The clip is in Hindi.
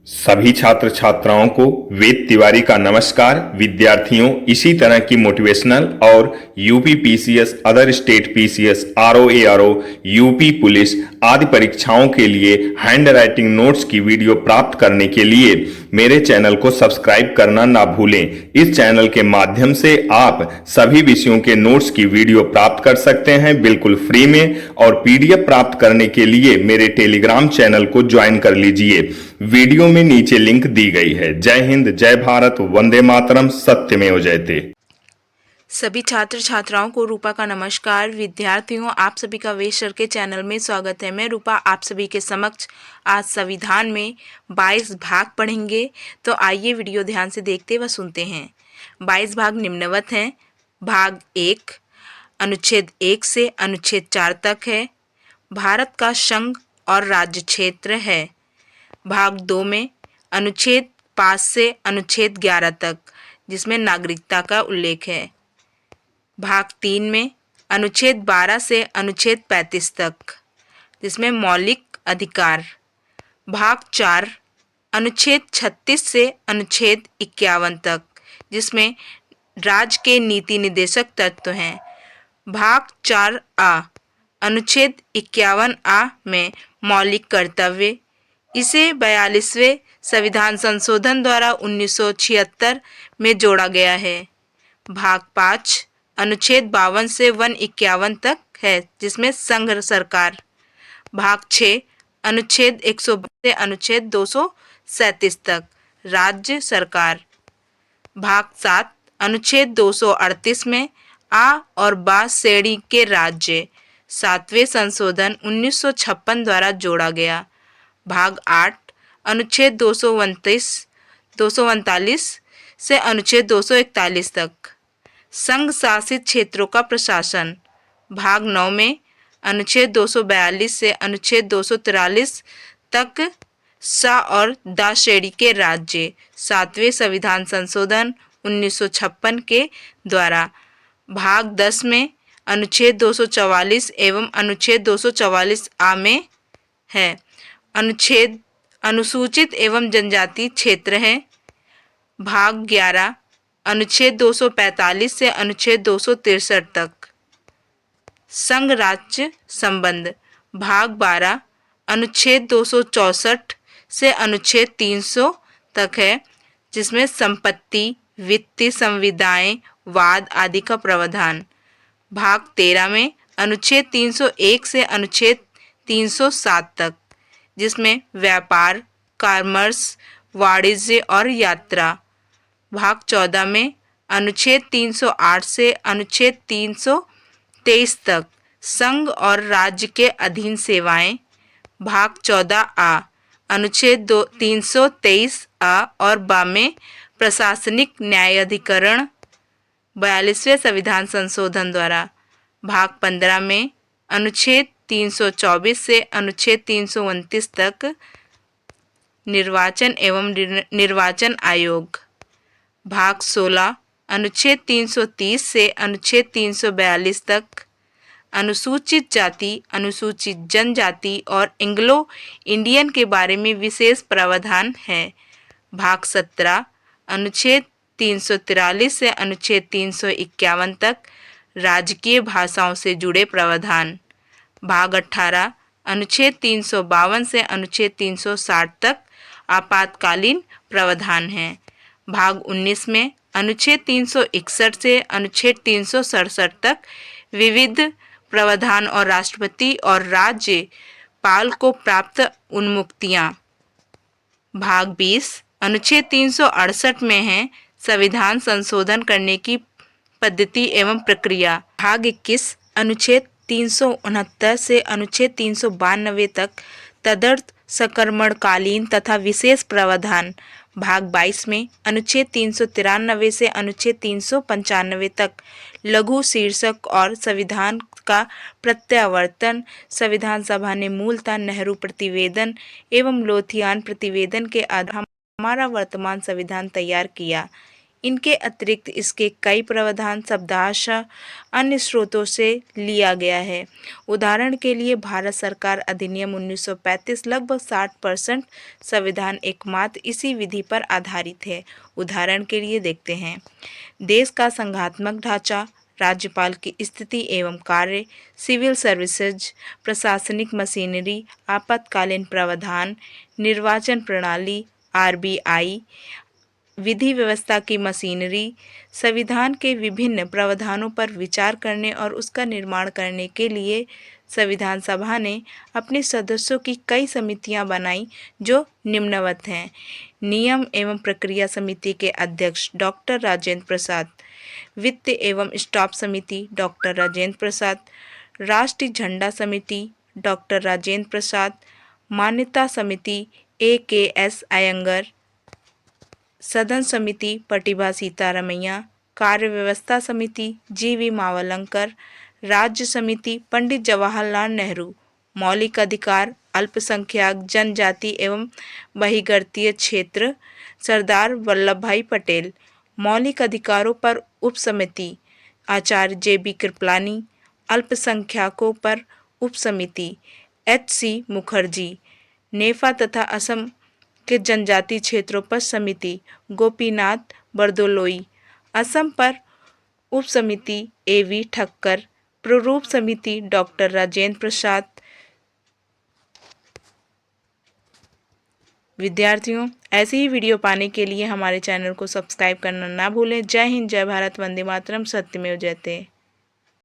सभी छात्र छात्राओं को वेद तिवारी का नमस्कार। विद्यार्थियों, इसी तरह की मोटिवेशनल और UP PCS, other state PCS, RO ARO, UP police आदि परीक्षाओं के लिए हैंड राइटिंग नोट्स की वीडियो प्राप्त करने के लिए मेरे चैनल को सब्सक्राइब करना ना भूलें। इस चैनल के माध्यम से आप सभी विषयों के नोट्स की वीडियो प्राप्त कर सकते हैं बिल्कुल फ्री में, और पीडीएफ प्राप्त करने के लिए मेरे टेलीग्राम चैनल को ज्वाइन कर लीजिए। वीडियो में नीचे लिंक दी गई है। जय हिंद, जय भारत, वंदे मातरम, सत्यमेव जयते। सभी छात्र छात्राओं को रूपा का नमस्कार। विद्यार्थियों, आप सभी का वेद सर के चैनल में स्वागत है। मैं रूपा आप सभी के समक्ष आज संविधान में 22 भाग पढ़ेंगे। तो आइए वीडियो ध्यान से देखते व सुनते हैं। 22 भाग निम्नवत हैं। भाग 1 अनुच्छेद 1 से अनुच्छेद 4 तक है। भारत का संघ और राज्य क्षेत्र है। भाग 2 में अनुच्छेद 5 से अनुच्छेद 11 तक, जिसमें नागरिकता का उल्लेख है। भाग 3 में अनुच्छेद 12 से अनुच्छेद 35 तक, जिसमें मौलिक अधिकार। भाग 4 अनुच्छेद 36 से अनुच्छेद 51 तक, जिसमें राज्य के नीति निर्देशक तत्व हैं। भाग 4A अनुच्छेद 51A में मौलिक कर्तव्य। इसे 42वें संविधान संशोधन द्वारा 1976 में जोड़ा गया है। भाग 5 अनुच्छेद 52 से 151 तक है, जिसमें संघ सरकार। भाग 6 अनुच्छेद 100 से अनुच्छेद 237 तक, राज्य सरकार। भाग 7 अनुच्छेद 238 में आ और बा श्रेणी के राज्य 7वें संशोधन 1956 द्वारा जोड़ा गया। भाग 8 अनुच्छेद 239 से अनुच्छेद 241 तक, संघ शासित क्षेत्रों का प्रशासन। भाग 9 में अनुच्छेद 242 से अनुच्छेद 243 तक सा और दा श्रेणी के राज्य 7वें संविधान संशोधन 1956 के द्वारा। भाग 10 में अनुच्छेद 244 एवं अनुच्छेद 244A में है। अनुच्छेद अनुसूचित एवं जनजाति क्षेत्र है। भाग 11 अनुच्छेद 245 से अनुच्छेद 263 तक, संघ राज्य संबंध। भाग 12 अनुच्छेद 264 से अनुच्छेद 300 तक है, जिसमें संपत्ति, वित्तीय संविदाएं, वाद आदि का प्रावधान। भाग 13 में अनुच्छेद 301 से अनुच्छेद 307 तक, जिसमें व्यापार, कॉमर्स, वाणिज्य और यात्रा। भाग 14 में अनुच्छेद 308 से अनुच्छेद 323 तक, संघ और राज्य के अधीन सेवाएं। भाग 14A अनुच्छेद 323A और बा में प्रशासनिक न्यायाधिकरण 42वें संविधान संशोधन द्वारा। भाग 15 में अनुच्छेद 324 से अनुच्छेद 329 तक, निर्वाचन एवं निर्वाचन आयोग। भाग 16 अनुच्छेद 330 से अनुच्छेद 342 तक, अनुसूचित जाति, अनुसूचित जनजाति और एंग्लो इंडियन के बारे में विशेष प्रावधान है। भाग 17 अनुच्छेद 343 से अनुच्छेद 351 तक, राजकीय भाषाओं से जुड़े प्रावधान। भाग 18 अनुच्छेद 352 से अनुच्छेद 360 तक, आपातकालीन प्रावधान है। भाग 19 में अनुच्छेद 361 से अनुच्छेद 367 तक, विविध प्रावधान और राष्ट्रपति और राज्यपाल को प्राप्त उन्मुक्तियां। भाग 20 अनुच्छेद 368 में है संविधान संशोधन करने की पद्धति एवं प्रक्रिया। भाग 21 अनुच्छेद 369 से अनुच्छेद 392 तक, तदर्थ संक्रमणकालीन तथा विशेष प्रावधान। भाग 22 में अनुच्छेद 393 से अनुच्छेद 395 तक, लघु शीर्षक और संविधान का प्रत्यावर्तन। संविधान सभा ने मूलतः नेहरू प्रतिवेदन एवं लोथियान प्रतिवेदन के आधार हमारा वर्तमान संविधान तैयार किया। इनके अतिरिक्त इसके कई प्रावधान शब्दांशः अन्य स्रोतों से लिया गया है। उदाहरण के लिए भारत सरकार अधिनियम 1935 लगभग 60% संविधान एकमात्र इसी विधि पर आधारित है। उदाहरण के लिए देखते हैं, देश का संघात्मक ढांचा, राज्यपाल की स्थिति एवं कार्य, सिविल सर्विसेज, प्रशासनिक मशीनरी, आपातकालीन प्रावधान, निर्वाचन प्रणाली, आरबीआई, विधि व्यवस्था की मशीनरी। संविधान के विभिन्न प्रावधानों पर विचार करने और उसका निर्माण करने के लिए संविधान सभा ने अपने सदस्यों की कई समितियां बनाई जो निम्नवत हैं। नियम एवं प्रक्रिया समिति के अध्यक्ष डॉक्टर राजेंद्र प्रसाद, वित्त एवं स्टाफ समिति डॉक्टर राजेंद्र प्रसाद, राष्ट्रीय झंडा समिति डॉक्टर राजेंद्र प्रसाद, मान्यता समिति AKS अयंगर, सदन समिति प्रतिभा सीतारमैया, कार्य व्यवस्था समिति GV मावलंकर, राज्य समिति पंडित जवाहरलाल नेहरू, मौलिक अधिकार, अल्पसंख्यक, जनजाति एवं बहिर्गतीय क्षेत्र सरदार वल्लभ भाई पटेल, मौलिक अधिकारों पर उप समिति आचार्य JB कृपलानी, अल्पसंख्यकों पर उप समिति HC मुखर्जी, नेफा तथा असम के जनजाति क्षेत्रों पर समिति गोपीनाथ बरदोलोई, असम पर उप समिति AV ठक्कर, प्रारूप समिति डॉक्टर राजेंद्र प्रसाद। विद्यार्थियों, ऐसे ही वीडियो पाने के लिए हमारे चैनल को सब्सक्राइब करना ना भूलें। जय हिंद, जय भारत, वंदे मातरम, सत्यमेव जयते।